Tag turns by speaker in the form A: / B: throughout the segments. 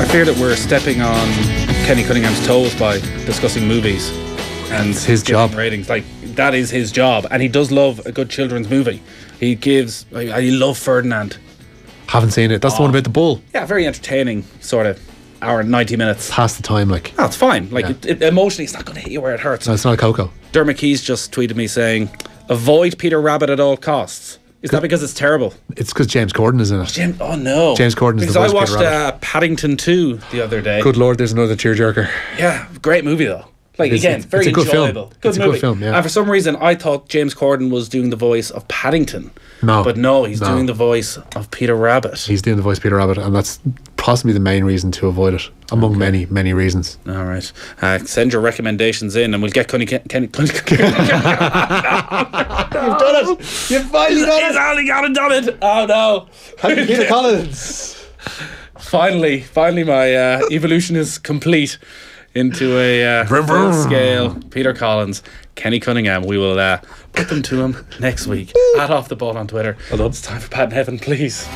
A: I fear that we're stepping on Kenny Cunningham's toes by discussing movies and
B: it's his job.
A: Ratings. Like, that is his job, and he does love a good children's movie. He gives. I love Ferdinand.
B: Haven't seen it. That's the one about the bull.
A: Yeah, very entertaining, sort of hour and 90 minutes.
B: Pass the time, like.
A: Oh, it's fine. Like, it emotionally, it's not going to hit you where it hurts.
B: No, it's not a Coco.
A: Dermot Keys just tweeted me saying, "Avoid Peter Rabbit at all costs." Is that because it's terrible?
B: It's because James Corden is in it.
A: Oh no,
B: James Corden is
A: because
B: the voice
A: I
B: of Peter
A: watched Paddington 2 the other day.
B: Good Lord, there's another tearjerker.
A: Yeah, great movie though. Like,
B: It's
A: again, very
B: a good
A: enjoyable.
B: film.
A: Good
B: It's
A: movie.
B: a good film, yeah.
A: And for some reason, I thought James Corden was doing the voice of Paddington.
B: No.
A: But no, he's doing the voice of Peter Rabbit.
B: He's doing the voice of Peter Rabbit, and that's possibly the main reason to avoid it, among many, many reasons.
A: All right. Send your recommendations in, and we'll get Kenny. You've done
B: it! You've finally done
A: He's only got it done it! Oh no.
B: Happy Peter Collins.
A: Finally, my evolution is complete into a full-scale Peter Collins, Kenny Cunningham. We will put them to him next week. At Off the Ball on Twitter. It's time for Pat and Nevin, please.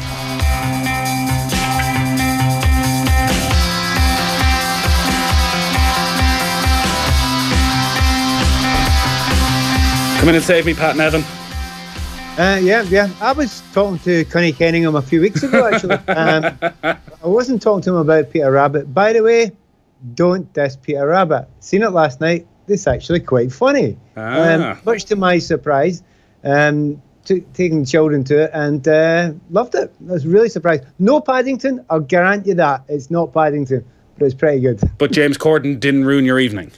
A: Come in and save me, Pat and Nevin.
C: Yeah. I was talking to Connie Kenningham a few weeks ago, actually. I wasn't talking to him about Peter Rabbit. By the way, don't diss Peter Rabbit. Seen it last night. It's actually quite funny. Much to my surprise, taking children to it and loved it. I was really surprised. No Paddington, I'll grant you that. It's not Paddington, but it's pretty good.
A: But James Corden didn't ruin your evening?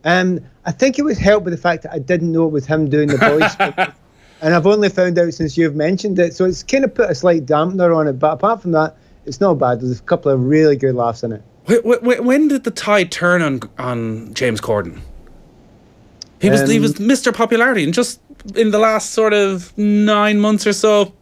C: I think it was helped by the fact that I didn't know it was him doing the voice. And I've only found out since you've mentioned it. So it's kind of put a slight dampener on it. But apart from that, it's not bad. There's a couple of really good laughs in it.
A: When did the tide turn on James Corden? He was Mr. Popularity, and just in the last sort of 9 months or so,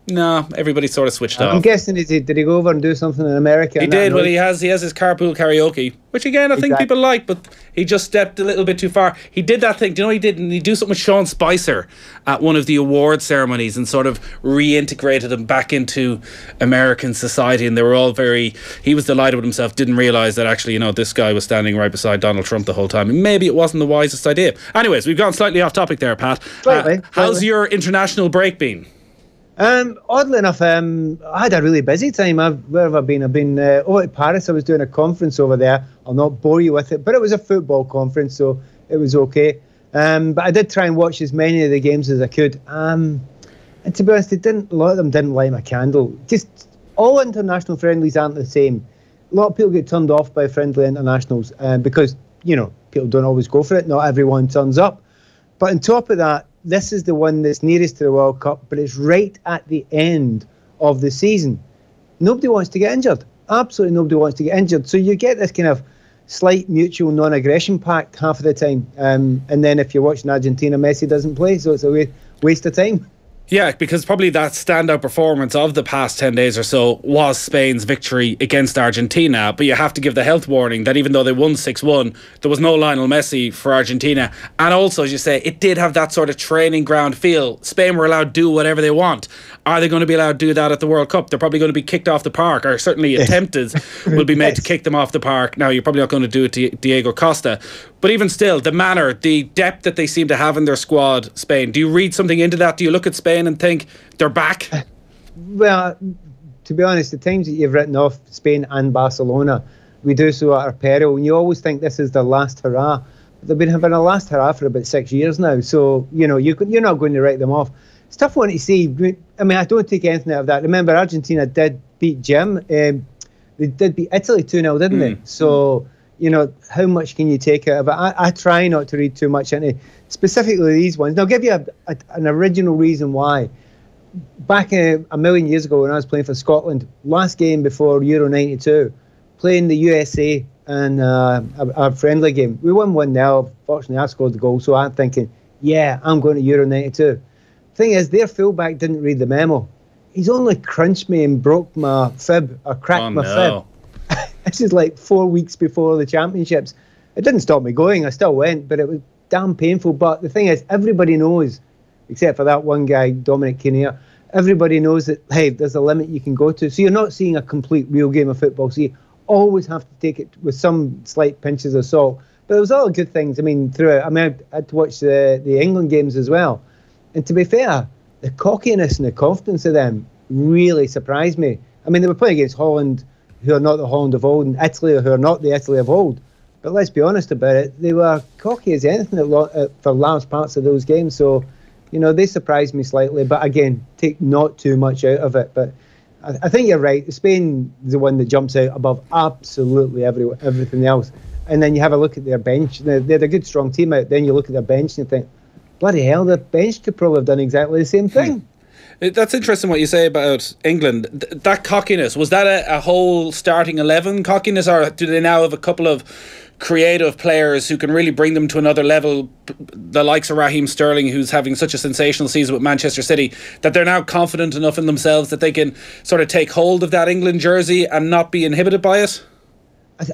A: everybody sort of switched off.
C: I'm guessing did he go over and do something in America?
A: He did. Well, he has his carpool karaoke, which again I think people like, but he just stepped a little bit too far. He did that thing. Do you know what he did? And he do something with Sean Spicer at one of the award ceremonies and sort of reintegrated him back into American society, and they were all he was delighted with himself, didn't realise that actually, this guy was standing right beside Donald Trump the whole time, and maybe it wasn't the wisest idea. Anyways, we've gone slightly off topic there, Pat. How's your international break been?
C: Oddly enough, I had a really busy time. Where have I been? I've been over at Paris. I was doing a conference over there. I'll not bore you with it, but it was a football conference, so it was okay. But I did try and watch as many of the games as I could. And to be honest, a lot of them didn't light my candle. Just all international friendlies aren't the same. A lot of people get turned off by friendly internationals because, people don't always go for it. Not everyone turns up. But on top of that, this is the one that's nearest to the World Cup, but it's right at the end of the season. Nobody wants to get injured. Absolutely nobody wants to get injured. So you get this kind of slight mutual non-aggression pact half of the time. And then if you're watching Argentina, Messi doesn't play, so it's a waste of time.
A: Yeah, because probably that standout performance of the past 10 days or so was Spain's victory against Argentina. But you have to give the health warning that even though they won 6-1, there was no Lionel Messi for Argentina. And also, as you say, it did have that sort of training ground feel. Spain were allowed to do whatever they want. Are they going to be allowed to do that at the World Cup? They're probably going to be kicked off the park, or certainly attempted will be made to kick them off the park. Now, you're probably not going to do it to Diego Costa. But even still, the manner, the depth that they seem to have in their squad, Spain, do you read something into that? Do you look at Spain and think they're back?
C: Well, to be honest, the times that you've written off Spain and Barcelona, we do so at our peril. And you always think this is their last hurrah. But they've been having a last hurrah for about 6 years now. So, you're not going to write them off. It's a tough one to see. I mean, I don't take anything out of that. Remember, Argentina did beat Jim. They did beat Italy 2-0, didn't they? So, how much can you take out of it? I try not to read too much into specifically these ones. And I'll give you an original reason why. Back a million years ago when I was playing for Scotland, last game before Euro 92, playing the USA and a friendly game. We won 1-0. Fortunately, I scored the goal, so I'm thinking, yeah, I'm going to Euro 92. Thing is, their fullback didn't read the memo. He's only crunched me and broke my fib, or cracked my fib. This is like 4 weeks before the championships. It didn't stop me going. I still went, but it was damn painful. But the thing is, everybody knows, except for that one guy, Dominic Kinnear, everybody knows that, hey, there's a limit you can go to. So you're not seeing a complete real game of football. See, always have to take it with some slight pinches of salt. But there was all good things. I mean, throughout. I mean, I had to watch the England games as well. And to be fair, the cockiness and the confidence of them really surprised me. I mean, they were playing against Holland, who are not the Holland of old, and Italy, who are not the Italy of old. But let's be honest about it, they were cocky as anything for large parts of those games. So, you know, they surprised me slightly. But again, take not too much out of it. But I think you're right. Spain is the one that jumps out above absolutely everything else. And then you have a look at their bench. They had a good, strong team out. Then you look at their bench and you think, bloody hell, the bench could probably have done exactly the same thing.
A: That's interesting what you say about England. That cockiness, was that a whole starting 11 cockiness, or do they now have a couple of creative players who can really bring them to another level, the likes of Raheem Sterling, who's having such a sensational season with Manchester City, that they're now confident enough in themselves that they can sort of take hold of that England jersey and not be inhibited by it?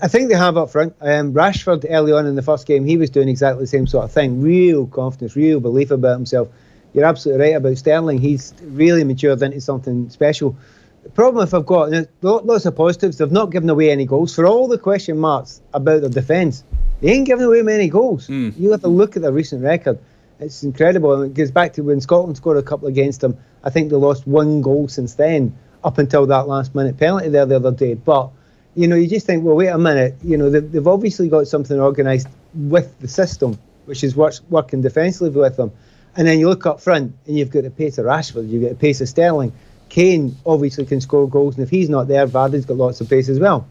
C: I think they have up front. Rashford, early on in the first game, he was doing exactly the same sort of thing. Real confidence, real belief about himself. You're absolutely right about Sterling. He's really matured into something special. The problem I've got, and lots of positives, they've not given away any goals. For all the question marks about their defence, they ain't given away many goals. You have to look at their recent record. It's incredible. And it goes back to when Scotland scored a couple against them. I think they lost 1 goal since then, up until that last-minute penalty there the other day. But you know, you just think, well, wait a minute. You know, they've obviously got something organised with the system, which is working defensively with them. And then you look up front, and you've got the pace of Rashford, you've got the pace of Sterling. Kane obviously can score goals, and if he's not there, Vardy's got lots of pace as well.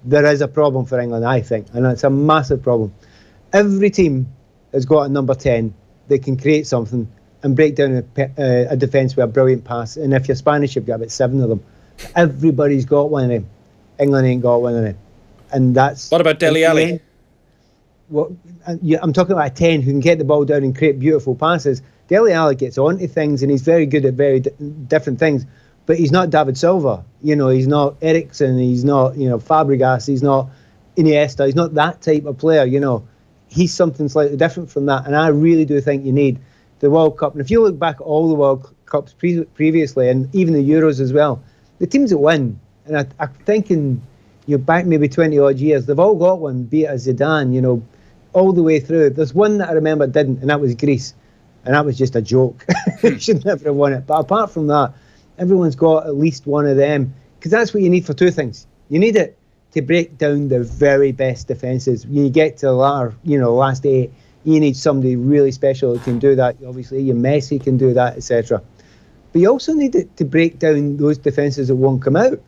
C: There is a problem for England, I think, and it's a massive problem. Every team has got a number 10 that can create something and break down a defence with a brilliant pass. And if you're Spanish, you've got about 7 of them. Everybody's got one of them. England ain't got one of them. And that's...
A: What about Dele Alli?
C: I'm talking about a 10 who can get the ball down and create beautiful passes. Dele Alli gets onto things and he's very good at very different things. But he's not David Silva. You know, he's not Eriksen. He's not, you know, Fabregas. He's not Iniesta. He's not that type of player, you know. He's something slightly different from that. And I really do think you need the World Cup. And if you look back at all the World Cups previously, and even the Euros as well, the teams that win, and I'm thinking, you're back maybe 20 odd years, they've all got one, be it a Zidane, you know, all the way through. There's one that I remember didn't, and that was Greece. And that was just a joke. Should never have won it. But apart from that, everyone's got at least one of them. Because that's what you need for 2 things. You need it to break down the very best defences. You get to the last 8, you need somebody really special who can do that. Obviously, your Messi can do that, etc. But you also need it to break down those defences that won't come out.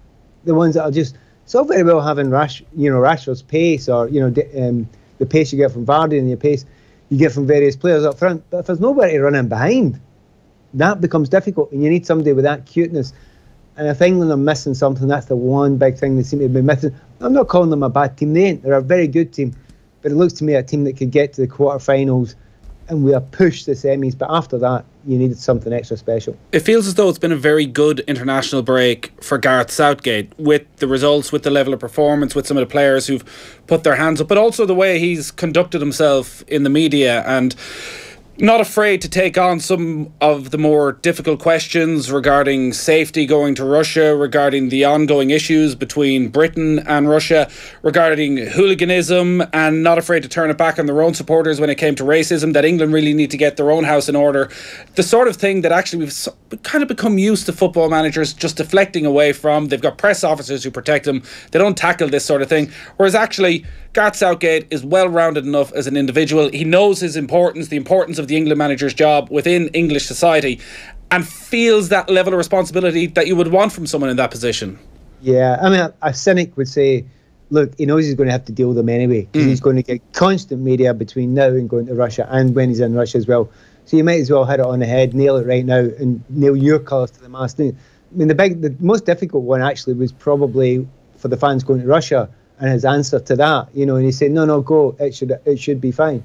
C: The ones that are just... It's all very well having Rashford's pace, or the pace you get from Vardy and the pace you get from various players up front. But if there's nobody to run in behind, that becomes difficult, and you need somebody with that cuteness. And if England are missing something, that's the one big thing they seem to be missing. I'm not calling them a bad team. They ain't. They're a very good team. But it looks to me a team that could get to the quarterfinals and we are pushed the semis. But after that, you needed something extra special. It
A: feels as though it's been a very good international break for Gareth Southgate, with the results, with the level of performance, with some of the players who've put their hands up, but also the way he's conducted himself in the media and not afraid to take on some of the more difficult questions regarding safety going to Russia, regarding the ongoing issues between Britain and Russia, regarding hooliganism, and not afraid to turn it back on their own supporters when it came to racism, that England really need to get their own house in order. The sort of thing that actually we've kind of become used to football managers just deflecting away from. They've got press officers who protect them. They don't tackle this sort of thing. Whereas actually, Gareth Southgate is well-rounded enough as an individual. He knows his importance, the importance of the England manager's job within English society, and feels that level of responsibility that you would want from someone in that position.
C: Yeah, I mean, a cynic would say, look, he knows he's going to have to deal with them anyway, because he's going to get constant media between now and going to Russia, and when he's in Russia as well. So you might as well hit it on the head, nail it right now, and nail your colours to the mast. I mean, the most difficult one actually was probably for the fans going to Russia, and his answer to that, you know, and he said, no, go, it should be fine.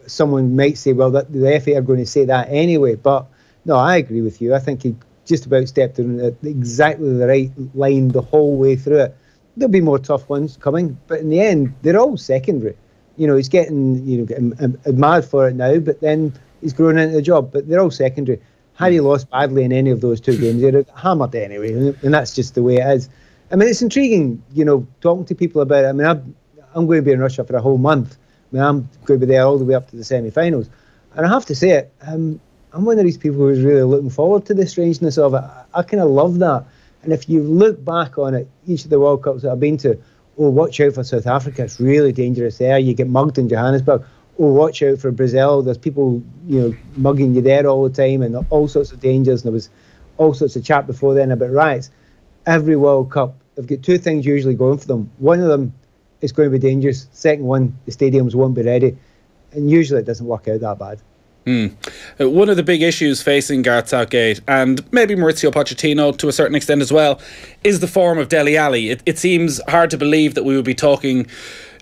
C: Someone might say, well, that the FA are going to say that anyway, but no, I agree with you. I think he just about stepped in at exactly the right line the whole way through it. There'll be more tough ones coming, but in the end, they're all secondary. You know, he's getting admired for it now, but then he's grown into the job, but they're all secondary. Had he lost badly in any of those 2 games, he'd have hammered anyway, and that's just the way it is. I mean, it's intriguing, talking to people about it. I mean, I'm going to be in Russia for a whole month. I mean, I'm going to be there all the way up to the semi-finals. And I have to say it, I'm one of these people who's really looking forward to the strangeness of it. I kind of love that. And if you look back on it, each of the World Cups that I've been to, watch out for South Africa. It's really dangerous there. You get mugged in Johannesburg. Watch out for Brazil. There's people, mugging you there all the time and all sorts of dangers. And there was all sorts of chat before then about riots. Every World Cup, they've got two things usually going for them. One of them is going to be dangerous. Second one, the stadiums won't be ready. And usually it doesn't work out that bad.
A: One of the big issues facing Gareth Southgate and maybe Mauricio Pochettino to a certain extent as well is the form of Dele Alli. It seems hard to believe that we would be talking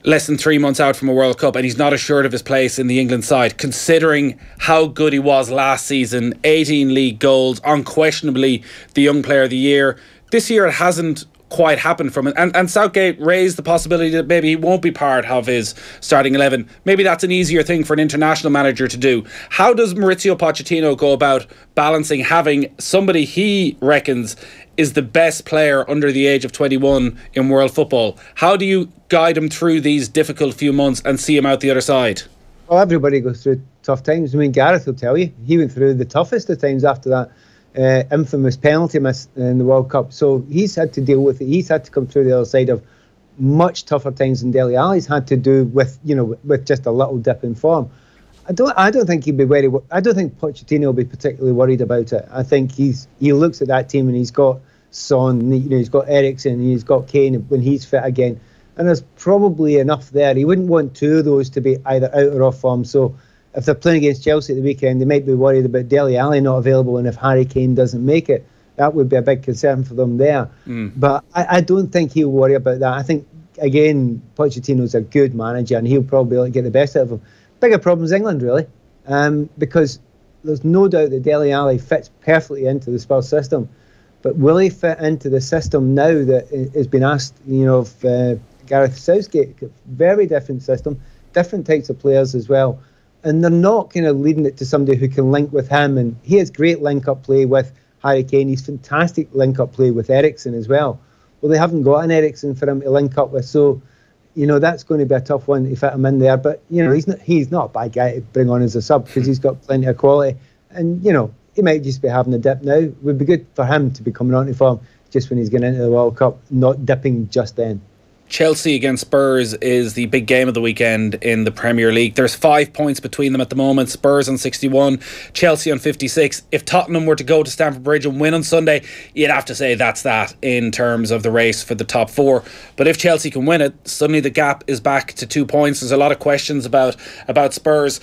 A: less than 3 months out from a World Cup and he's not assured of his place in the England side, considering how good he was last season. 18 league goals, unquestionably the young player of the year. This year it hasn't quite happened from it, and Southgate raised the possibility that maybe he won't be part of his starting 11. Maybe that's an easier thing for an international manager to do. How does Mauricio Pochettino go about balancing having somebody he reckons is the best player under the age of 21 in world football? How do you guide him through these difficult few months and see him out the other side?
C: Well, everybody goes through tough times. I mean, Gareth will tell you he went through the toughest of times after that infamous penalty miss in the World Cup. So he's had to deal with it. He's had to come through the other side of much tougher times than Dele Alli's had to do with, with just a little dip in form. I don't think he'd be I don't think Pochettino will be particularly worried about it. I think he looks at that team and he's got Son, he's got Eriksen, and he's got Kane when he's fit again. And there's probably enough there. He wouldn't want two of those to be either out or off form. So if they're playing against Chelsea at the weekend, they might be worried about Dele Alli not available, and if Harry Kane doesn't make it, that would be a big concern for them there. But I don't think he'll worry about that. I think, again, Pochettino's a good manager, and he'll probably get the best out of him. Bigger problem is England, really, because there's no doubt that Dele Alli fits perfectly into the Spurs system. But will he fit into the system now that has been asked, of Gareth Southgate? Very different system, different types of players as well. And they're not kind of leading it to somebody who can link with him. And he has great link-up play with Harry Kane. He's fantastic link-up play with Eriksen as well. Well, they haven't got an Eriksen for him to link up with. So, that's going to be a tough one to fit him in there. But, he's not a bad guy to bring on as a sub because he's got plenty of quality. And, he might just be having a dip now. It would be good for him to be coming on to form just when he's getting into the World Cup, not dipping just then.
A: Chelsea against Spurs is the big game of the weekend in the Premier League. There's 5 points between them at the moment. Spurs on 61, Chelsea on 56. If Tottenham were to go to Stamford Bridge and win on Sunday, you'd have to say that's that in terms of the race for the top four. But if Chelsea can win it, suddenly the gap is back to 2 points. There's a lot of questions about Spurs.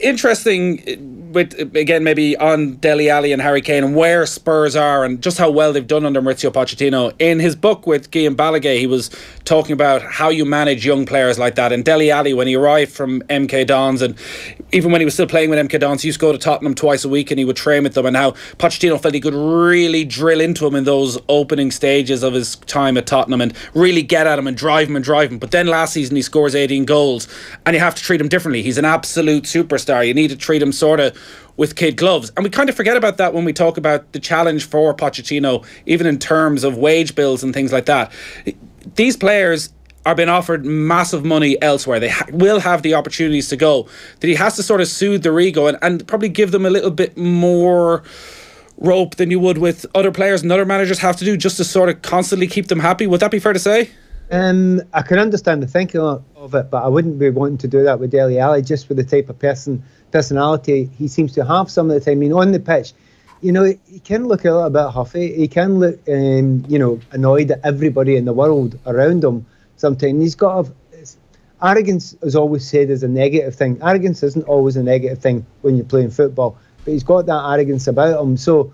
A: Interesting, with again maybe on Dele Alli and Harry Kane and where Spurs are and just how well they've done under Mauricio Pochettino. In his book with Guillaume Balaguer, he was talking about how you manage young players like that. And Dele Alli, when he arrived from MK Dons, and even when he was still playing with MK Dons, he used to go to Tottenham twice a week and he would train with them, and how Pochettino felt he could really drill into him in those opening stages of his time at Tottenham and really get at him and drive him. But then last season he scores 18 goals and you have to treat him differently. He's an absolute superstar. You need to treat him sort of with kid gloves. And we kind of forget about that when we talk about the challenge for Pochettino, even in terms of wage bills and things like that. These players are being offered massive money elsewhere. They will have the opportunities to go. That he has to sort of soothe their ego and probably give them a little bit more rope than you would with other players and other managers have to do, just to sort of constantly keep them happy. Would that be fair to say?
C: I can understand the thinking of it, but I wouldn't be wanting to do that with Dele Alli, just with the type of personality he seems to have some of the time. I mean, on the pitch, he can look a little bit huffy. He can look, annoyed at everybody in the world around him sometimes. He's got arrogance is always said as a negative thing. Arrogance isn't always a negative thing when you're playing football, but he's got that arrogance about him. So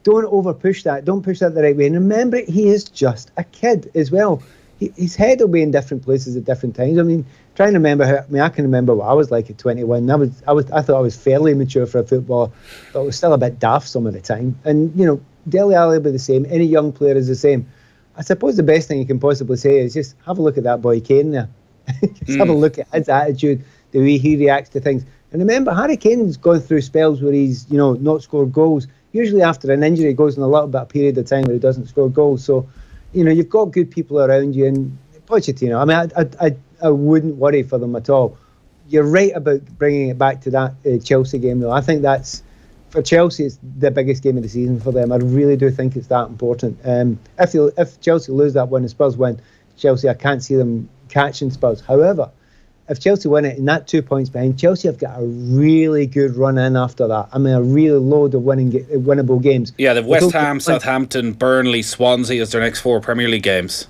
C: don't over-push that. Don't push that the right way. And remember, he is just a kid as well. His head will be in different places at different times. I mean, trying to remember I can remember what I was like at 21. I thought I was fairly mature for a footballer, but I was still a bit daft some of the time. And Dele Alli will be the same. Any young player is the same. I suppose the best thing you can possibly say is just have a look at that boy Kane there. Just have a look at his attitude, the way he reacts to things. And remember, Harry Kane's gone through spells where he's not scored goals. Usually after an injury, he goes in a little bit of period of time where he doesn't score goals. So, you've got good people around you, and Pochettino, I mean, I wouldn't worry for them at all. You're right about bringing it back to that Chelsea game, though. I think that's, for Chelsea, it's the biggest game of the season for them. I really do think it's that important. If Chelsea lose that one and Spurs win, Chelsea, I can't see them catching Spurs. However, if Chelsea win it and that 2 points behind, Chelsea have got a really good run in after that. I mean, a real load of winnable games.
A: Yeah, they've West Ham, Southampton, Burnley, Swansea as their next 4 Premier League games.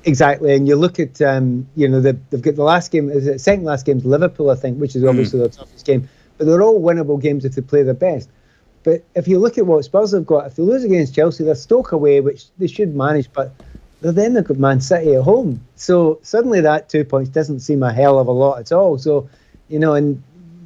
C: Exactly, and you look at, they've got the last game, second last game's Liverpool, I think, which is obviously their toughest game. But they're all winnable games if they play their best. But if you look at what Spurs have got, if they lose against Chelsea, they're Stoke away, which they should manage, but then they've got Man City at home. So suddenly that 2 points doesn't seem a hell of a lot at all. So, and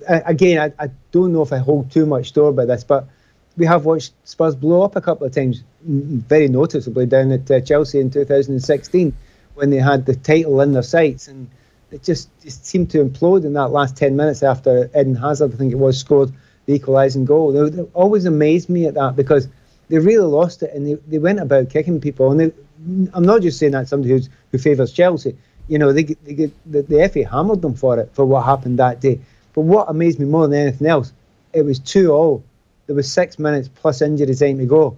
C: again, I don't know if I hold too much store by this, but we have watched Spurs blow up a couple of times, very noticeably down at Chelsea in 2016 when they had the title in their sights, and it just seemed to implode in that last 10 minutes after Eden Hazard, I think it was, scored the equalising goal. They always amazed me at that because they really lost it, and they went about kicking people. And I'm not just saying that somebody who favours Chelsea. The FA hammered them for what happened that day. But what amazed me more than anything else, it was 2-2. There was 6 minutes plus injury time to go,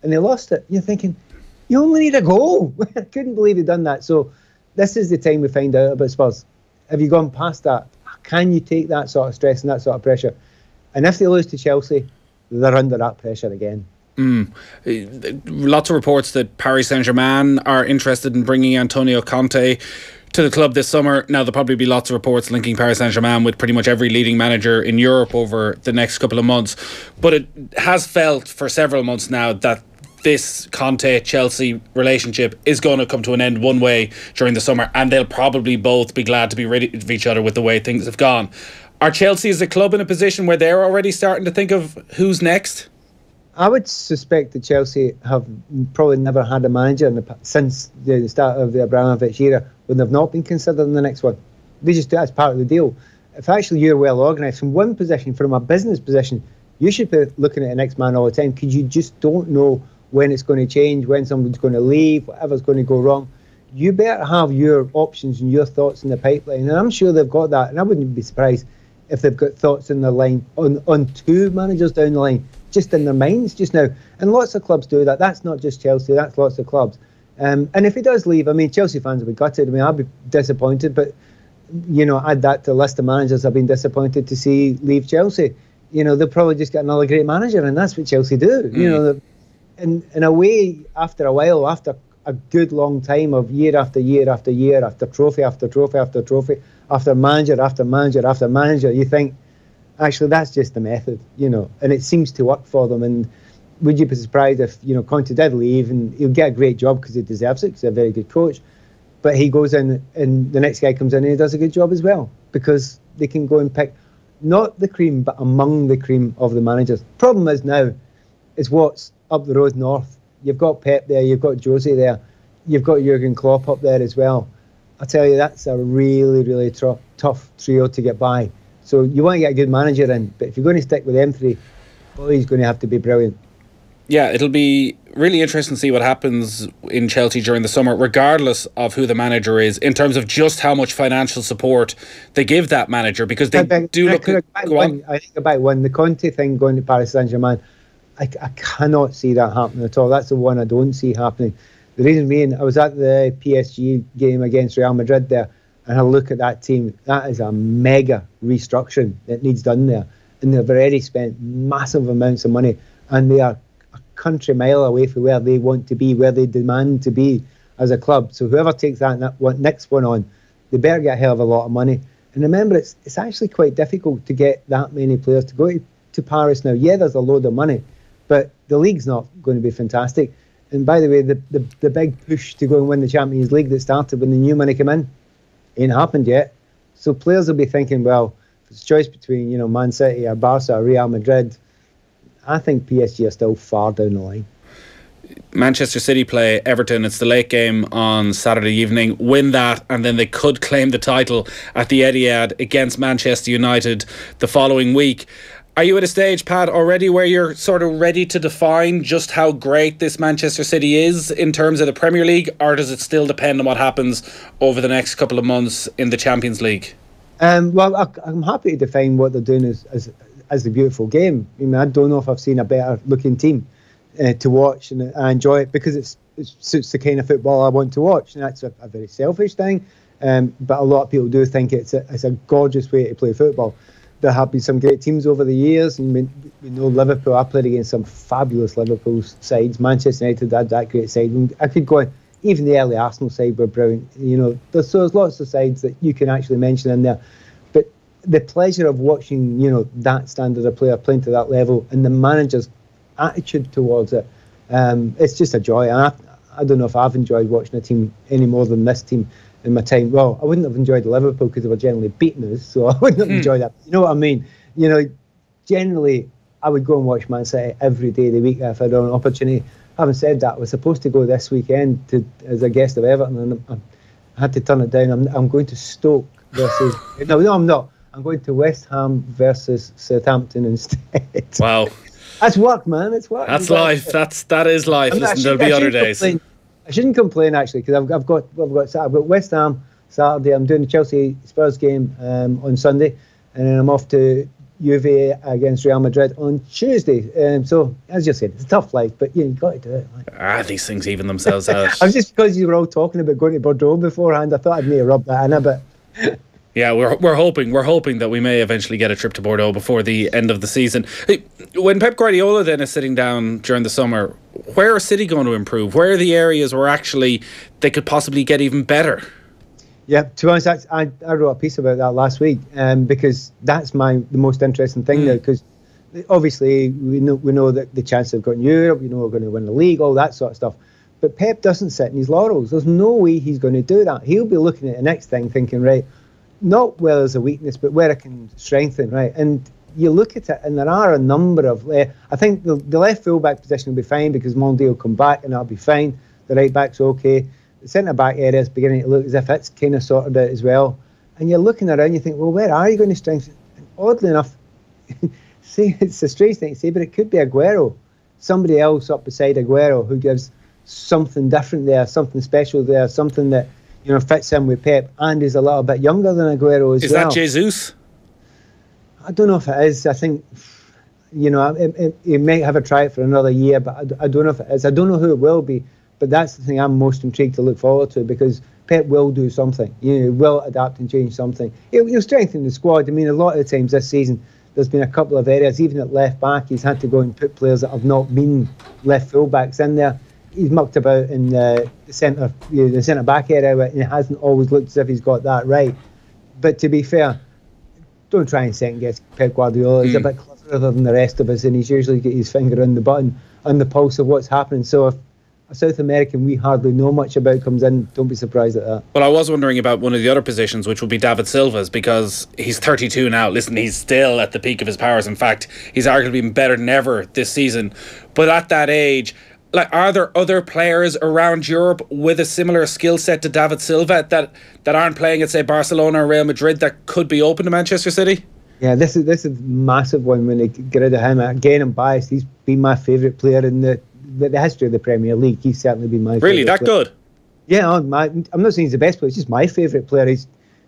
C: and they lost it. You're thinking, you only need a goal. I couldn't believe they'd done that. So this is the time we find out about Spurs. Have you gone past that? Can you take that sort of stress and that sort of pressure? And if they lose to Chelsea, they're under that pressure again.
A: Lots of reports that Paris Saint-Germain are interested in bringing Antonio Conte to the club this summer. Now, there'll probably be lots of reports linking Paris Saint-Germain with pretty much every leading manager in Europe over the next couple of months. But it has felt for several months now that this Conte-Chelsea relationship is going to come to an end one way during the summer, and they'll probably both be glad to be rid of each other with the way things have gone. Are Chelsea as a club in a position where they're already starting to think of who's next?
C: I would suspect that Chelsea have probably never had a manager since the start of the Abramovich era when they've not been considered in the next one. They just do it as part of the deal. If actually you're well organised from one position, from a business position, you should be looking at the next man all the time because you just don't know when it's going to change, when someone's going to leave, whatever's going to go wrong. You better have your options and your thoughts in the pipeline, and I'm sure they've got that, and I wouldn't be surprised if they've got thoughts in their line on 2 managers down the line, just in their minds just now. And lots of clubs do that. That's not just Chelsea, that's lots of clubs. And if he does leave, I mean, Chelsea fans will be gutted. I mean, I'll be disappointed, but, add that to the list of managers I've been disappointed to see leave Chelsea. They'll probably just get another great manager, and that's what Chelsea do. In a way, after a while, after a good long time of year after year after year, after trophy after trophy after trophy, after manager after manager after manager, you think, actually, that's just the method, and it seems to work for them. And would you be surprised if, Conte did leave, and he'll get a great job because he deserves it, because he's a very good coach, but he goes in and the next guy comes in and he does a good job as well, because they can go and pick not the cream, but among the cream of the managers. Problem is now, is what's up the road north. You've got Pep there, you've got Jose there, you've got Jurgen Klopp up there as well. I tell you, that's a really, really tough trio to get by. So you want to get a good manager in, but if you're going to stick with them 3, boy, he's going to have to be brilliant.
A: Yeah, it'll be really interesting to see what happens in Chelsea during the summer, regardless of who the manager is, in terms of just how much financial support they give that manager, because they do look...
C: I think about one, the Conte thing going to Paris Saint-Germain, I cannot see that happening at all. That's the one I don't see happening. The reason being, I was at the PSG game against Real Madrid there, and I look at that team. That is a mega restructuring that needs done there. And they've already spent massive amounts of money, and they are a country mile away from where they want to be, where they demand to be as a club. So whoever takes that next one on, they better get a hell of a lot of money. And remember, it's actually quite difficult to get that many players to go to Paris now. Yeah, there's a load of money, but the league's not going to be fantastic. And by the way, the big push to go and win the Champions League that started when the new money came in ain't happened yet. So players will be thinking, well, if it's a choice between, Man City or Barca or Real Madrid, I think PSG are still far down the line.
A: Manchester City play Everton. It's the late game on Saturday evening. Win that, and then they could claim the title at the Etihad against Manchester United the following week. Are you at a stage, Pat, already where you're sort of ready to define just how great this Manchester City is in terms of the Premier League, or does it still depend on what happens over the next couple of months in the Champions League?
C: Well, I'm happy to define what they're doing as a beautiful game. I mean, I don't know if I've seen a better looking team to watch, and I enjoy it because it suits the kind of football I want to watch, and that's a very selfish thing. But a lot of people do think it's a gorgeous way to play football. There have been some great teams over the years. We know Liverpool. I played against some fabulous Liverpool sides. Manchester United had that great side. And I could go on. Even the early Arsenal side were brilliant. There's lots of sides that you can actually mention in there. But the pleasure of watching, that standard of player playing to that level and the manager's attitude towards it, it's just a joy. And I don't know if I've enjoyed watching a team any more than this team in my time. Well, I wouldn't have enjoyed Liverpool because they were generally beating us, so I wouldn't have enjoyed that. You know what I mean? Generally, I would go and watch Man City every day of the week if I had an opportunity. Having said that, I was supposed to go this weekend as a guest of Everton, and I had to turn it down. I'm going to Stoke versus... no, I'm not. I'm going to West Ham versus Southampton instead.
A: Wow.
C: That's work, man. It's work.
A: That's life. That is life. Listen, there'll be other days.
C: I shouldn't complain actually, because I've got West Ham Saturday. I'm doing the Chelsea Spurs game on Sunday, and then I'm off to Juve against Real Madrid on Tuesday. So as you said, it's a tough life, but you've got to do it.
A: These things even themselves out.
C: I was just because you were all talking about going to Bordeaux beforehand, I thought I'd need to rub that in a bit.
A: Yeah, we're hoping that we may eventually get a trip to Bordeaux before the end of the season. When Pep Guardiola then is sitting down during the summer, where are City going to improve? Where are the areas where actually they could possibly get even better?
C: Yeah, to be honest, I wrote a piece about that last week, because that's the most interesting thing now. Because obviously we know that the chances of going to Europe, we know we're going to win the league, all that sort of stuff. But Pep doesn't sit in his laurels. There's no way he's going to do that. He'll be looking at the next thing, thinking, right, not where there's a weakness, but where I can strengthen, right? And you look at it, and there are a number of... I think the left full-back position will be fine because Monday will come back, and that'll be fine. The right-back's okay. The centre-back area is beginning to look as if it's kind of sorted out as well. And you're looking around, you think, well, where are you going to strengthen? And oddly enough, see, it's a strange thing to say, but it could be Aguero. Somebody else up beside Aguero who gives something different there, something special there, something that fits in with Pep, and is a little bit younger than Aguero as well.
A: Is that Jesus?
C: I don't know if it is. I think, he might have a try for another year, but I don't know if it is. I don't know who it will be, but that's the thing I'm most intrigued to look forward to, because Pep will do something. He will adapt and change something. He'll strengthen the squad. I mean, a lot of the times this season, there's been a couple of areas, even at left back, he's had to go and put players that have not been left full backs in there. He's mucked about in the centre back area, and it hasn't always looked as if he's got that right. But to be fair, don't try and second guess Pep Guardiola. He's a bit cleverer than the rest of us, and he's usually got his finger on the button, on the pulse of what's happening. So if a South American we hardly know much about comes in, don't be surprised at that.
A: Well, I was wondering about one of the other positions, which would be David Silva's, because he's 32 now. Listen, he's still at the peak of his powers. In fact, he's arguably been better than ever this season. But at that age, are there other players around Europe with a similar skill set to David Silva that aren't playing at, say, Barcelona or Real Madrid that could be open to Manchester City?
C: Yeah, this is a massive one when they get rid of him. Again, I'm biased. He's been my favourite player in the history of the Premier League. He's certainly been my favourite.
A: Really, that
C: player.
A: Good?
C: Yeah, I'm not saying he's the best player. He's just my favourite player. I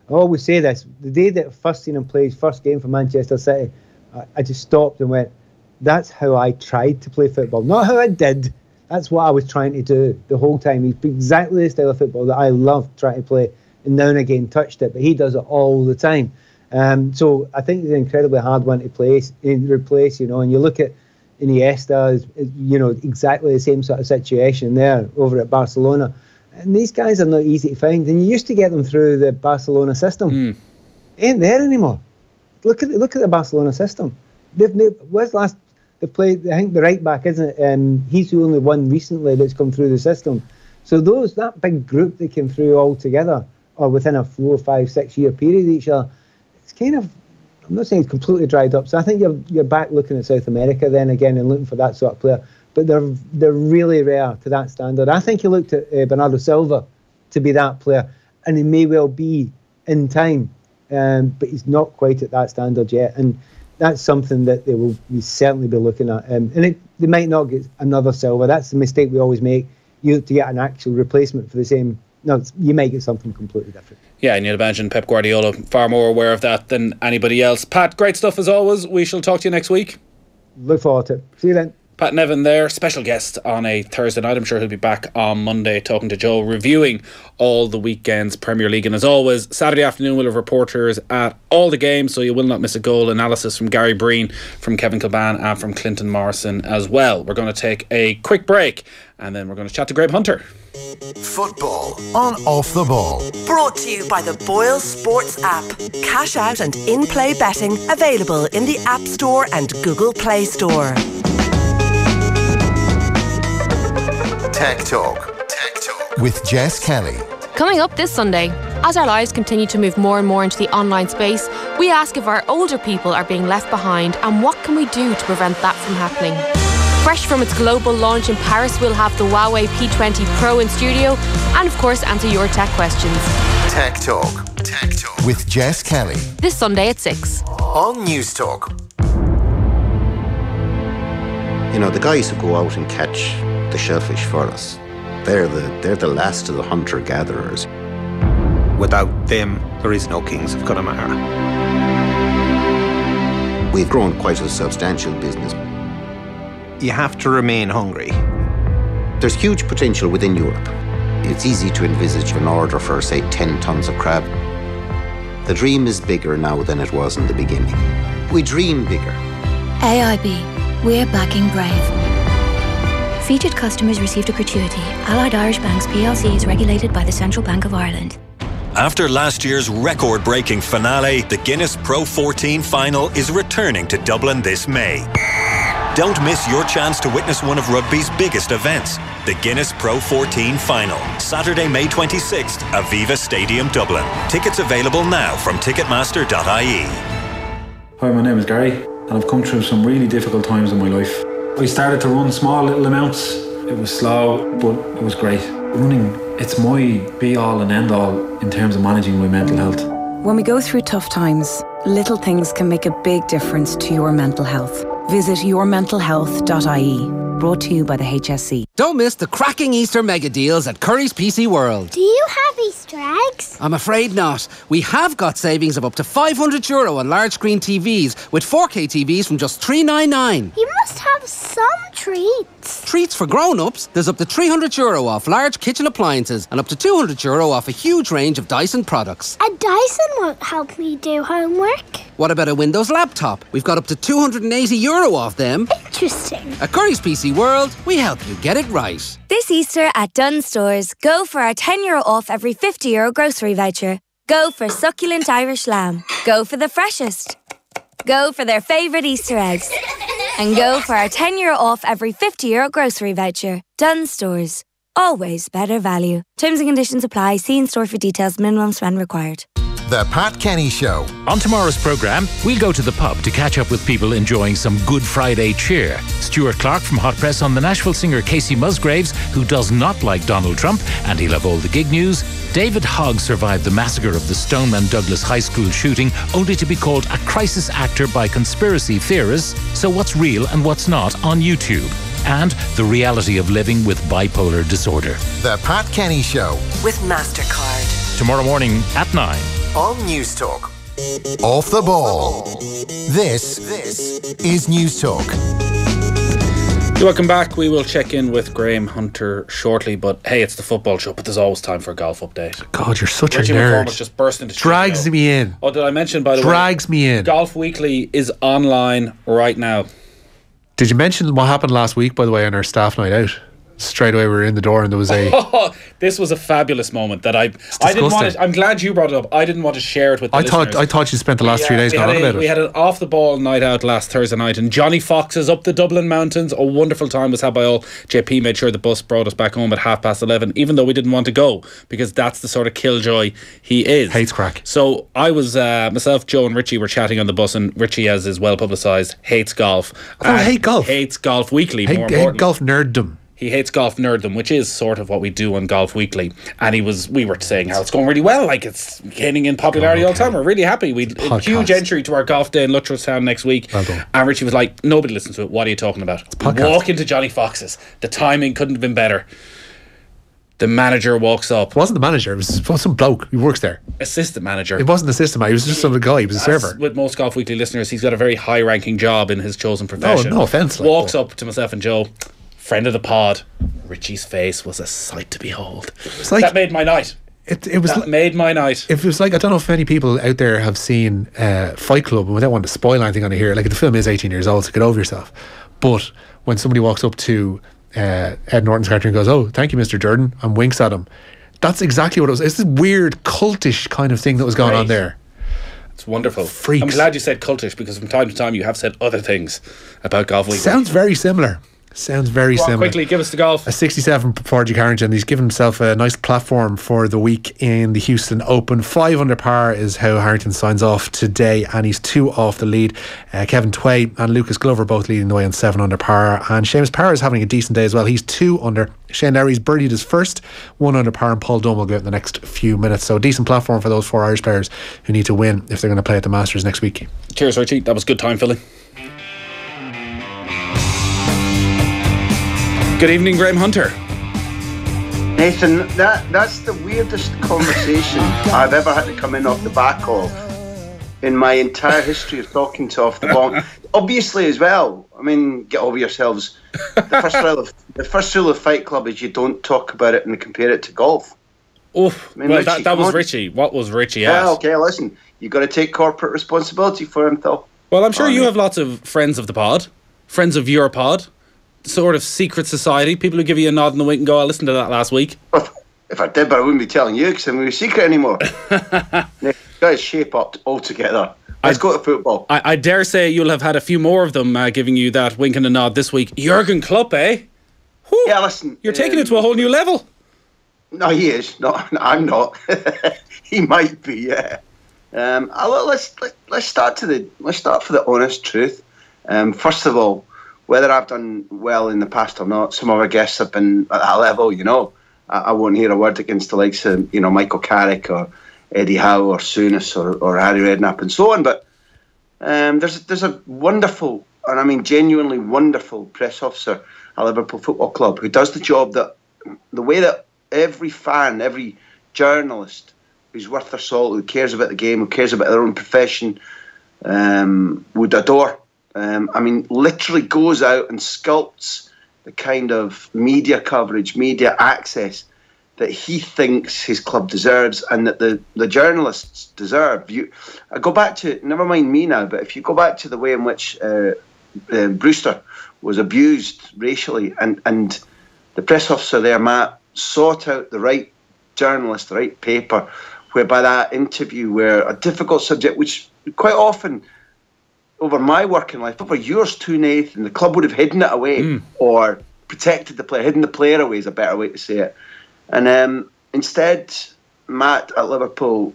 C: always say this. The day that I first seen him play his first game for Manchester City, I just stopped and went, that's how I tried to play football. Not how I did. That's what I was trying to do the whole time. He's exactly the style of football that I love trying to play, and now and again touched it, but he does it all the time. So I think it's an incredibly hard one to replace, and you look at Iniesta, exactly the same sort of situation there over at Barcelona. And these guys are not easy to find, and you used to get them through the Barcelona system. Ain't there anymore. Look at the Barcelona system. They've played, I think, the right back, isn't it? He's the only one recently that's come through the system. So that big group that came through all together, or within a 4, 5, 6 year period each other, it's kind of, I'm not saying it's completely dried up. So I think you're back looking at South America then again and looking for that sort of player. But they're really rare to that standard. I think you looked at Bernardo Silva to be that player, and he may well be in time, but he's not quite at that standard yet. And that's something that they will certainly be looking at. And they might not get another Silva. That's the mistake we always make. To get an actual replacement for the same. No, you might get something completely different.
A: Yeah, and you'd imagine Pep Guardiola far more aware of that than anybody else. Pat, great stuff as always. We shall talk to you next week.
C: Look forward to it. See you then.
A: Pat Nevin there, special guest on a Thursday night. I'm sure he'll be back on Monday talking to Joe, reviewing all the weekend's Premier League. And as always, Saturday afternoon we'll have reporters at all the games, so you will not miss a goal. Analysis from Gary Breen, from Kevin Kilban and from Clinton Morrison as well. We're going to take a quick break and then we're going to chat to Graham Hunter.
D: Football on Off the Ball.
E: Brought to you by the Boyle Sports app. Cash out and in-play betting available in the App Store and Google Play Store.
D: Tech Talk with Jess Kelly.
F: Coming up this Sunday, as our lives continue to move more and more into the online space, we ask if our older people are being left behind and what can we do to prevent that from happening. Fresh from its global launch in Paris, we'll have the Huawei P20 Pro in studio and of course answer your tech questions.
D: Tech Talk with Jess Kelly.
F: This Sunday at 6
D: on News Talk.
G: You know, the guys who go out and catch the shellfish for us, they're the last of the hunter-gatherers.
H: Without them, there is no Kings of Connemara.
G: We've grown quite a substantial business.
H: You have to remain hungry.
G: There's huge potential within Europe. It's easy to envisage an order for, say, 10 tons of crab. The dream is bigger now than it was in the beginning. We dream bigger.
I: AIB, we're backing Brave. Featured customers received a gratuity. Allied Irish Banks plc is regulated by the Central Bank of Ireland.
J: After last year's record-breaking finale, the Guinness Pro 14 final is returning to Dublin this May. Don't miss your chance to witness one of rugby's biggest events, the Guinness Pro 14 final, Saturday, May 26th, Aviva Stadium, Dublin. Tickets available now from ticketmaster.ie.
K: Hi, my name is Gary, and I've come through some really difficult times in my life. I started to run small little amounts. It was slow, but it was great. Running, it's my be-all and end-all in terms of managing my mental health.
L: When we go through tough times, little things can make a big difference to your mental health. Visit yourmentalhealth.ie. Brought to you by the HSC.
M: Don't miss the cracking Easter mega deals at Curry's PC World.
N: Do you have Easter eggs?
M: I'm afraid not. We have got savings of up to €500 on large screen TVs with 4K TVs from just $399.
N: You must have some treats.
M: Treats for grown-ups? There's up to €300 off large kitchen appliances and up to €200 off a huge range of Dyson products.
N: A Dyson won't help me do homework.
M: What about a Windows laptop? We've got up to €280 off them.
N: Interesting.
M: At Curry's PC World, we help you get it right.
O: This Easter at Dunnes Stores, go for our €10 off every €50 grocery voucher. Go for succulent Irish lamb. Go for the freshest. Go for their favourite Easter eggs. And go for our €10 off every €50 grocery voucher. Dunnes Stores. Always better value. Terms and conditions apply. See in store for details. Minimum spend required.
D: The Pat Kenny Show.
P: On tomorrow's programme, we'll go to the pub to catch up with people enjoying some Good Friday cheer. Stuart Clark from Hot Press on the Nashville singer Casey Musgraves, who does not like Donald Trump, and he'll have all the gig news. David Hogg survived the massacre of the Stoneman Douglas High School shooting, only to be called a crisis actor by conspiracy theorists. So what's real and what's not on YouTube? And the reality of living with bipolar disorder.
D: The Pat Kenny Show.
E: With MasterCard.
P: Tomorrow morning at 9.
D: On News Talk. Off the Ball. This is News Talk.
A: Welcome back. We will check in with Graham Hunter shortly, but hey, it's the football show, but there's always time for a golf update.
B: God, you're such
A: Richie
B: a nerd.
A: McCormick just burst into
B: Drags
A: studio.
B: me in.
A: Oh, did I mention, by the way?
B: Drags me in.
A: Golf Weekly is online right now.
B: Did you mention what happened last week, by the way, on our staff night out? Straight away we were in the door and there was a...
A: This was a fabulous moment that I didn't want to... I'm glad you brought it up. I didn't want to share it with the listeners.
B: I thought you spent the last 3 days going on about it.
A: We had an off-the-ball night out last Thursday night and Johnny Fox's up the Dublin Mountains. A wonderful time was had by all. JP made sure the bus brought us back home at 11:30, even though we didn't want to go, because that's the sort of killjoy he is.
B: Hates crack.
A: So I was, myself, Joe and Richie were chatting on the bus, and Richie, as is well publicised, hates golf.
B: I hate golf.
A: Hates Golf Weekly, more
B: hate
A: importantly.
B: golf nerddom.
A: He hates golf nerddom, which is sort of what we do on Golf Weekly. And we were saying how it's going really well, like it's gaining in popularity all the time. We're really happy. We a huge entry to our golf day in Lutterstown next week.
B: Well done.
A: And Richie was like, nobody listens to it. What are you talking about? Walk into Johnny Fox's. The timing couldn't have been better. The manager walks up.
B: It wasn't the manager, it was some bloke who works there.
A: Assistant manager.
B: It wasn't the assistant manager, he was just some guy, he was a server.
A: With most Golf Weekly listeners, he's got a very high ranking job in his chosen profession.
B: No offence.
A: Walks up to myself and Joe, friend of the pod. Richie's face was a sight to behold. That made my night. That made my night.
B: It was like, I don't know if many people out there have seen Fight Club, and without wanting to spoil anything on it here, like the film is 18 years old, so get over yourself. But when somebody walks up to Ed Norton's character and goes, "Oh, thank you, Mr. Jordan," and winks at him, that's exactly what it was. It's this weird cultish kind of thing that was going on there.
A: It's wonderful.
B: Freaks.
A: I'm glad you said cultish, because from time to time you have said other things about Golf Weekly.
B: Sounds very similar.
A: Quickly, give us the golf.
B: A 67 for Porgy Carrington. He's given himself a nice platform for the week in the Houston Open. 5 under par is how Harrington signs off today, and he's 2 off the lead. Kevin Tway and Lucas Glover both leading the way on 7 under par, and Seamus Power is having a decent day as well. He's 2 under. Shane Lowry's birdied his first 1 under par, and Paul Dunn will go out in the next few minutes. So a decent platform for those 4 Irish players who need to win if they're going to play at the Masters next week.
A: Cheers, Richie. That was good time filling. Good evening, Graham Hunter.
Q: Nathan, that's the weirdest conversation I've ever had to come in off the back of in my entire history of talking to Off the Ball. Obviously, as well, I mean, get over yourselves. The first rule of Fight Club is you don't talk about it and compare it to golf.
A: Oof.
Q: I mean,
A: well,
Q: Richie,
A: that was Richie. What was Richie at?
Q: Yeah, okay, listen. You've got to take corporate responsibility for him, though.
A: Well, I'm sure you have lots of friends of the pod, friends of your pod. Sort of secret society, people who give you a nod and a wink and go, I listened to that last week.
Q: If I did, but I wouldn't be telling you because I'm a secret anymore. Guys, shape up altogether. Let's go to football.
A: I dare say you'll have had a few more of them giving you that wink and a nod this week. Jurgen Klopp, eh? Whew.
Q: Yeah, listen.
A: You're taking it to a whole new level.
Q: No, he is. No, I'm not. He might be, yeah. Let's start for the honest truth. First of all, whether I've done well in the past or not, some of our guests have been at that level, you know. I won't hear a word against the likes of, you know, Michael Carrick or Eddie Howe or Souness or Harry Redknapp and so on. But there's a wonderful, and I mean genuinely wonderful press officer at Liverpool Football Club who does the job that the way that every fan, every journalist who's worth their salt, who cares about the game, who cares about their own profession, would adore. I mean, literally goes out and sculpts the kind of media coverage, media access that he thinks his club deserves and that the journalists deserve. I go back to, never mind me now, but if you go back to the way in which Brewster was abused racially and the press officer there, Matt, sought out the right journalist, the right paper, whereby that interview where a difficult subject, which quite often over my working life, over yours too, Nathan, the club would have hidden it away or protected the player. Hidden the player away is a better way to say it. And instead, Matt at Liverpool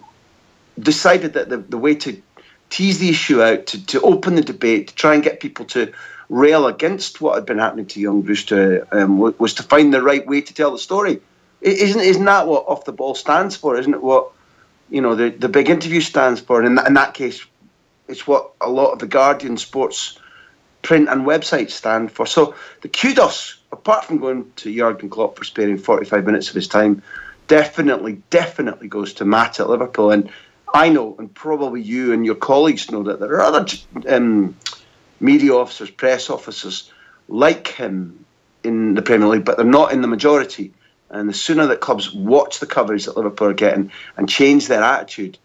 Q: decided that the way to tease the issue out, to open the debate, to try and get people to rail against what had been happening to young Brewster, was to find the right way to tell the story. Isn't that what Off the Ball stands for? Isn't it what, you know, the big interview stands for? And in that case, it's what a lot of the Guardian sports print and websites stand for. So the kudos, apart from going to Jurgen Klopp for sparing 45 minutes of his time, definitely goes to Matt at Liverpool. And I know, and probably you and your colleagues know, that there are other media officers, press officers like him in the Premier League, but they're not in the majority. And the sooner that clubs watch the coverage that Liverpool are getting and change their attitude,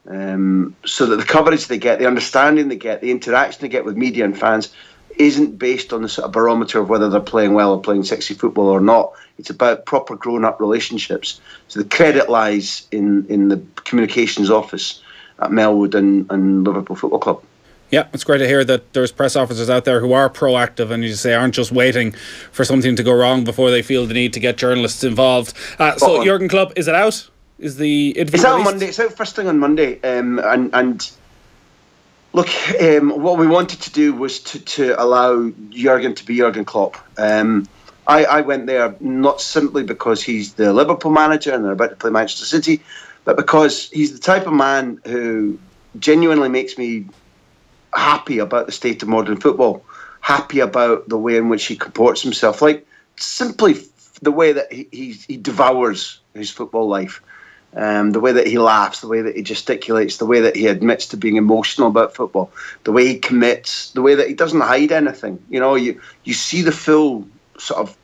Q: so that the coverage they get, the understanding they get, the interaction they get with media and fans isn't based on the sort of barometer of whether they're playing well or playing sexy football or not. It's about proper grown-up relationships. So the credit lies in the communications office at Melwood and Liverpool Football Club.
A: Yeah, it's great to hear that there's press officers out there who are proactive and, you say, aren't just waiting for something to go wrong before they feel the need to get journalists involved. So Jurgen Klopp, is it out? Is the interview
Q: It's out
A: released?
Q: on Monday. It's out first thing on Monday. And look, what we wanted to do was to allow Jurgen to be Jurgen Klopp. I went there not simply because he's the Liverpool manager and they're about to play Manchester City, but because he's the type of man who genuinely makes me happy about the state of modern football, happy about the way in which he comports himself, like simply the way that he devours his football life, the way that he laughs, the way that he gesticulates, the way that he admits to being emotional about football, the way he commits, the way that he doesn't hide anything. You know, you see the full sort of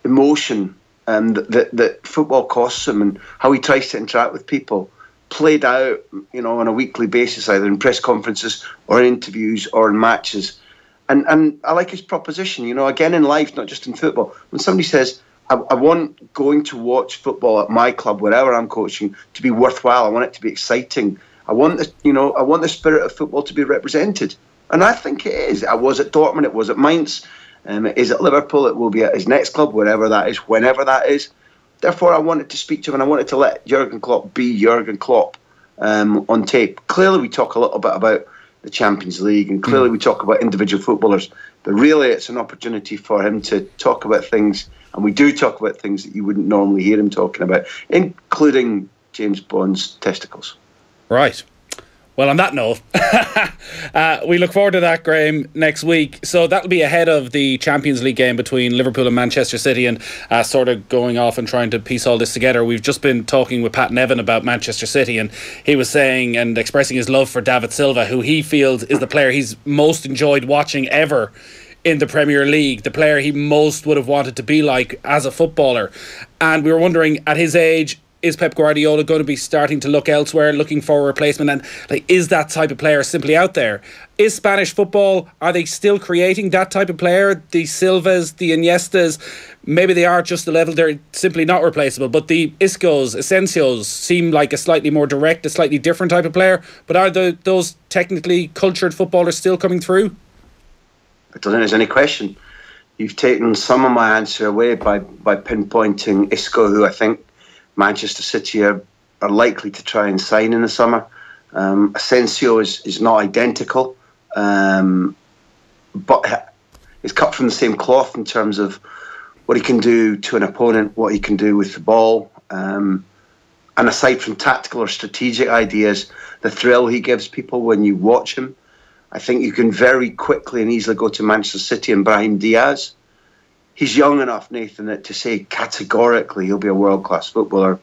Q: emotion that football costs him, and how he tries to interact with people, played out, you know, on a weekly basis, either in press conferences or in interviews or in matches. And I like his proposition, you know, again in life, not just in football. When somebody says, I want going to watch football at my club, wherever I'm coaching, to be worthwhile. I want it to be exciting. I want the spirit of football to be represented. And I think it is. I was at Dortmund, it was at Mainz, it is at Liverpool, it will be at his next club, wherever that is, whenever that is. Therefore, I wanted to speak to him and I wanted to let Jurgen Klopp be Jurgen Klopp on tape. Clearly, we talk a little bit about the Champions League, and clearly we talk about individual footballers, but really it's an opportunity for him to talk about things, and we do talk about things that you wouldn't normally hear him talking about, including James Bond's testicles.
A: Right. Well, on that note, we look forward to that, Graham, next week. So that'll be ahead of the Champions League game between Liverpool and Manchester City, and sort of going off and trying to piece all this together. We've just been talking with Pat Nevin about Manchester City, and he was saying and expressing his love for David Silva, who he feels is the player he's most enjoyed watching ever in the Premier League, the player he most would have wanted to be like as a footballer. And we were wondering, at his age, is Pep Guardiola going to be starting to look elsewhere, looking for a replacement? And is that type of player simply out there? Is Spanish football, are they still creating that type of player? The Silvas, the Iniestas, maybe they are just the level, they're simply not replaceable. But the Iscos, Asensios seem like a slightly more direct, a slightly different type of player. But are those technically cultured footballers still coming through?
Q: I don't think there's any question. You've taken some of my answer away by pinpointing Isco, who I think Manchester City are likely to try and sign in the summer. Asensio is not identical, but is cut from the same cloth in terms of what he can do to an opponent, what he can do with the ball. And aside from tactical or strategic ideas, the thrill he gives people when you watch him, I think you can very quickly and easily go to Manchester City and Brahim Diaz. He's young enough, Nathan, to say categorically he'll be a world-class footballer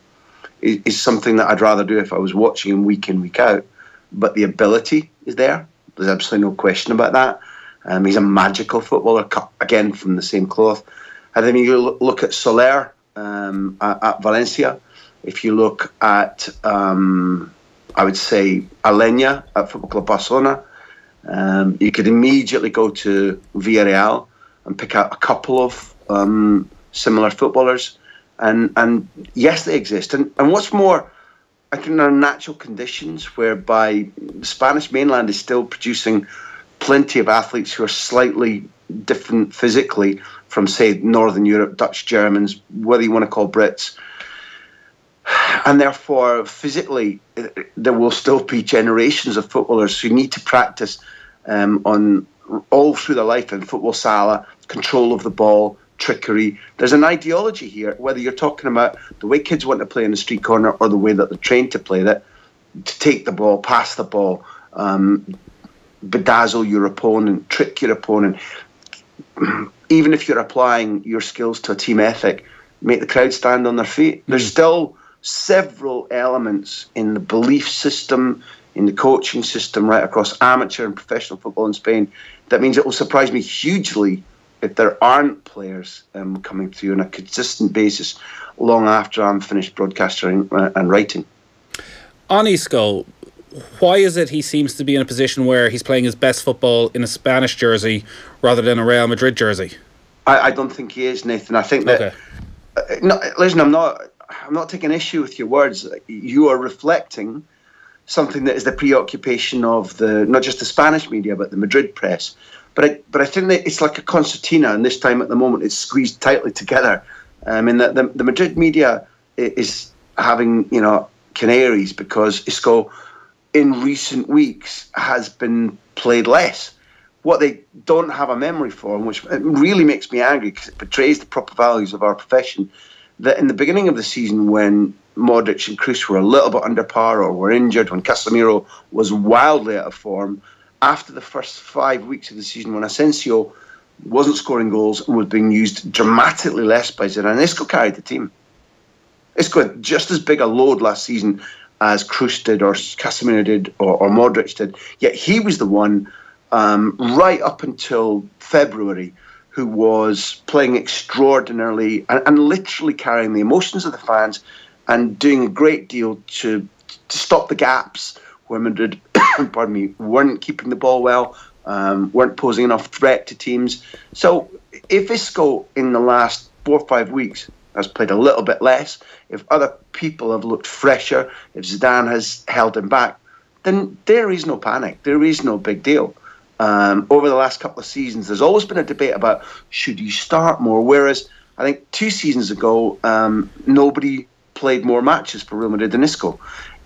Q: is something that I'd rather do if I was watching him week in, week out. But the ability is there. There's absolutely no question about that. He's a magical footballer, cut again from the same cloth. And then you look at Soler at Valencia. If you look at, I would say, Alenya at Football Club Barcelona, you could immediately go to Villarreal and pick out a couple of similar footballers. And yes, they exist. And what's more, I think there are natural conditions whereby the Spanish mainland is still producing plenty of athletes who are slightly different physically from, say, Northern Europe, Dutch, Germans, whether you want to call Brits. And therefore, physically, there will still be generations of footballers who need to practice on all through their life in football sala, control of the ball, trickery. There's an ideology here, whether you're talking about the way kids want to play in the street corner or the way that they're trained to play that, to take the ball, pass the ball, bedazzle your opponent, trick your opponent. Even if you're applying your skills to a team ethic, make the crowd stand on their feet. There's still several elements in the belief system, in the coaching system, right across amateur and professional football in Spain, that means it will surprise me hugely if there aren't players coming through on a consistent basis long after I'm finished broadcasting and writing.
A: On Isco, why is it he seems to be in a position where he's playing his best football in a Spanish jersey rather than a Real Madrid jersey?
Q: I don't think he is, Nathan. I think that... Okay. No, listen, I'm not taking issue with your words. You are reflecting something that is the preoccupation of not just the Spanish media, but the Madrid press. But I think that it's like a concertina, and this time at the moment it's squeezed tightly together. In that the Madrid media is having, canaries because Isco in recent weeks has been played less. what they don't have a memory for, and which really makes me angry because it betrays the proper values of our profession, that in the beginning of the season when Modric and Kroos were a little bit under par or were injured, when Casemiro was wildly out of form, after the first 5 weeks of the season when Asensio wasn't scoring goals and was being used dramatically less by Zidane, Isco carried the team. Isco had just as big a load last season as Kroos did or Casemiro did or Modric did, yet he was the one right up until February who was playing extraordinarily and literally carrying the emotions of the fans and doing a great deal to stop the gaps where Madrid pardon me, weren't keeping the ball well, weren't posing enough threat to teams. So if Isco in the last 4 or 5 weeks has played a little bit less, if other people have looked fresher, if Zidane has held him back, then there is no panic, there is no big deal. Over the last couple of seasons, there's always been a debate about should you start more, whereas I think 2 seasons ago, nobody played more matches for Real Madrid than Isco.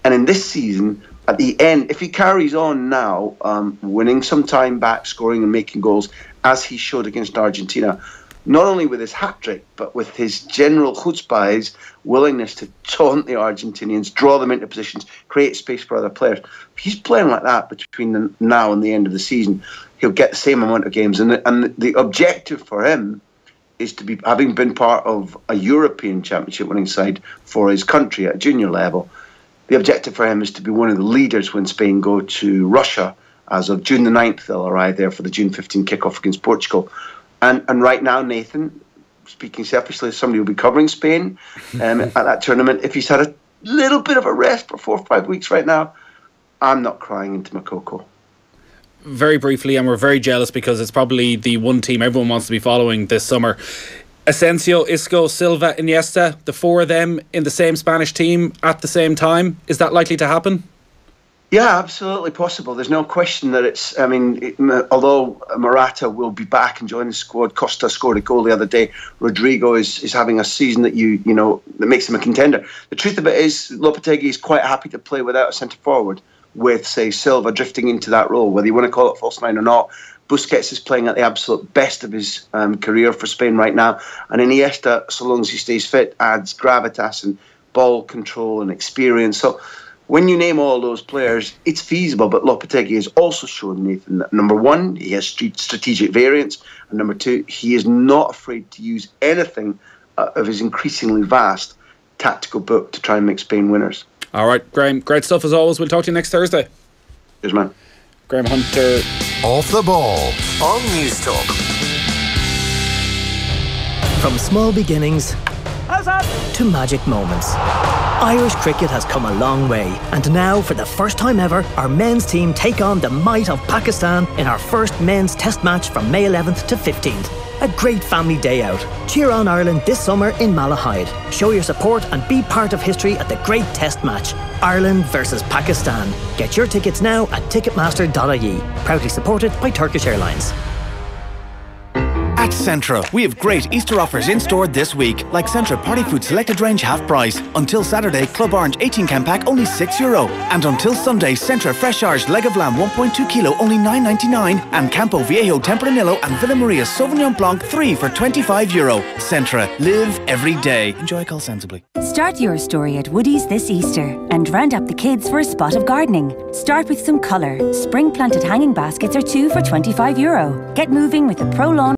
Q: And in this season, at the end, if he carries on now, winning some time back, scoring and making goals, as he showed against Argentina, not only with his hat-trick, but with his general chutzpah, his willingness to taunt the Argentinians, draw them into positions, create space for other players. If he's playing like that between now and the end of the season, he'll get the same amount of games. And the objective for him is to be, having been part of a European Championship winning side for his country at junior level, the objective for him is to be one of the leaders when Spain go to Russia. As of June the 9th, they'll arrive there for the June 15 kickoff against Portugal. And right now, Nathan, speaking selfishly, somebody will be covering Spain at that tournament. If he's had a little bit of a rest for 4 or 5 weeks right now, I'm not crying into my cocoa.
A: Very briefly, and we're very jealous because it's probably the one team everyone wants to be following this summer. Asensio, Isco, Silva, Iniesta, the 4 of them in the same Spanish team at the same time. Is that likely to happen?
Q: Yeah, absolutely possible. There's no question that it's, I mean, although Morata will be back and join the squad, Costa scored a goal the other day, Rodrigo is having a season that you know that makes him a contender. The truth of it is, Lopetegui is quite happy to play without a centre forward, with, say, Silva drifting into that role, whether you want to call it false nine or not. Busquets is playing at the absolute best of his career for Spain right now, and Iniesta, so long as he stays fit, adds gravitas and ball control and experience. So when you name all those players, it's feasible, but Lopetegui has also shown, Nathan, that number one, he has strategic variance, and number two, he is not afraid to use anything of his increasingly vast tactical book to try and make Spain winners.
A: All right, Graham, great stuff as always. We'll talk to you next Thursday.
Q: Cheers, man.
A: Graham Hunter.
D: Off the ball on News Talk.
R: From small beginnings to magic moments, Irish cricket has come a long way, and now, for the first time ever, our men's team take on the might of Pakistan in our first men's test match from May 11th to 15th. A great family day out. Cheer on Ireland this summer in Malahide. Show your support and be part of history at the great test match, Ireland versus Pakistan. Get your tickets now at ticketmaster.ie. Proudly supported by Turkish Airlines.
S: At Centra, we have great Easter offers in store this week, like Centra Party Food Selected Range half price. Until Saturday, Club Orange 18 can pack only €6. And until Sunday, Centra Fresh Irish Leg of Lamb 1.2 kilo only $9.99. And Campo Viejo Tempranillo and Villa Maria Sauvignon Blanc 3 for €25. Centra, live every day. Enjoy, call sensibly.
T: Start your story at Woody's this Easter and round up the kids for a spot of gardening. Start with some colour. Spring planted hanging baskets are 2 for €25. Get moving with the Pro Lawn